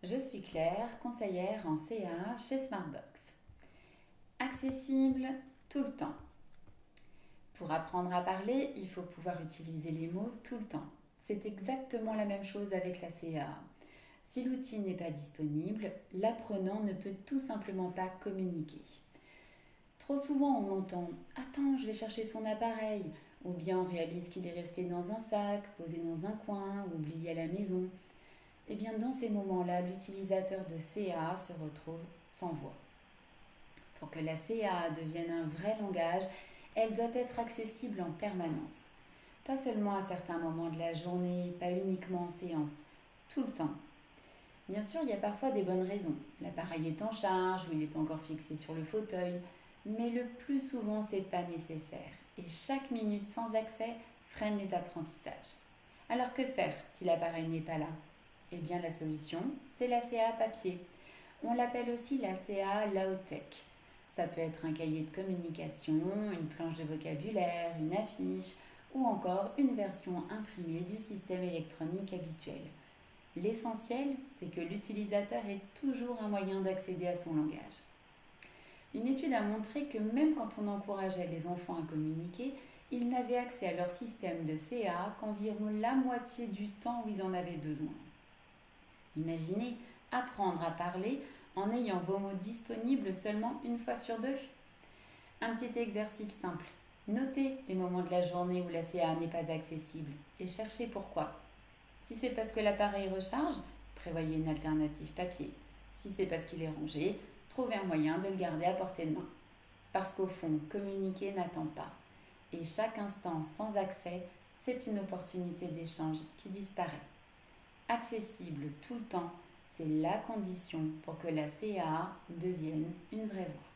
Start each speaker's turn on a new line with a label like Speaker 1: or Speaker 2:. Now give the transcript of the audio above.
Speaker 1: Je suis Claire, conseillère en CA chez Smartbox. Accessible tout le temps. Pour apprendre à parler, il faut pouvoir utiliser les mots tout le temps. C'est exactement la même chose avec la CA. Si l'outil n'est pas disponible, l'apprenant ne peut tout simplement pas communiquer. Trop souvent, on entend « Attends, je vais chercher son appareil » ou bien on réalise qu'il est resté dans un sac, posé dans un coin ou oublié à la maison. Eh bien, dans ces moments-là, l'utilisateur de CA se retrouve sans voix. Pour que la CA devienne un vrai langage, elle doit être accessible en permanence. Pas seulement à certains moments de la journée, pas uniquement en séance, tout le temps. Bien sûr, il y a parfois des bonnes raisons. L'appareil est en charge ou il n'est pas encore fixé sur le fauteuil, mais le plus souvent, ce n'est pas nécessaire. Et chaque minute sans accès freine les apprentissages. Alors que faire si l'appareil n'est pas là ? Eh bien, la solution, c'est la CA papier. On l'appelle aussi la CA low-tech. Ça peut être un cahier de communication, une planche de vocabulaire, une affiche ou encore une version imprimée du système électronique habituel. L'essentiel, c'est que l'utilisateur ait toujours un moyen d'accéder à son langage. Une étude a montré que même quand on encourageait les enfants à communiquer, ils n'avaient accès à leur système de CA qu'environ la moitié du temps où ils en avaient besoin. Imaginez apprendre à parler en ayant vos mots disponibles seulement une fois sur deux. Un petit exercice simple. Notez les moments de la journée où la CA n'est pas accessible et cherchez pourquoi. Si c'est parce que l'appareil recharge, prévoyez une alternative papier. Si c'est parce qu'il est rangé, trouvez un moyen de le garder à portée de main. Parce qu'au fond, communiquer n'attend pas. Et chaque instant sans accès, c'est une opportunité d'échange qui disparaît. Accessible tout le temps, c'est la condition pour que la CA devienne une vraie voix.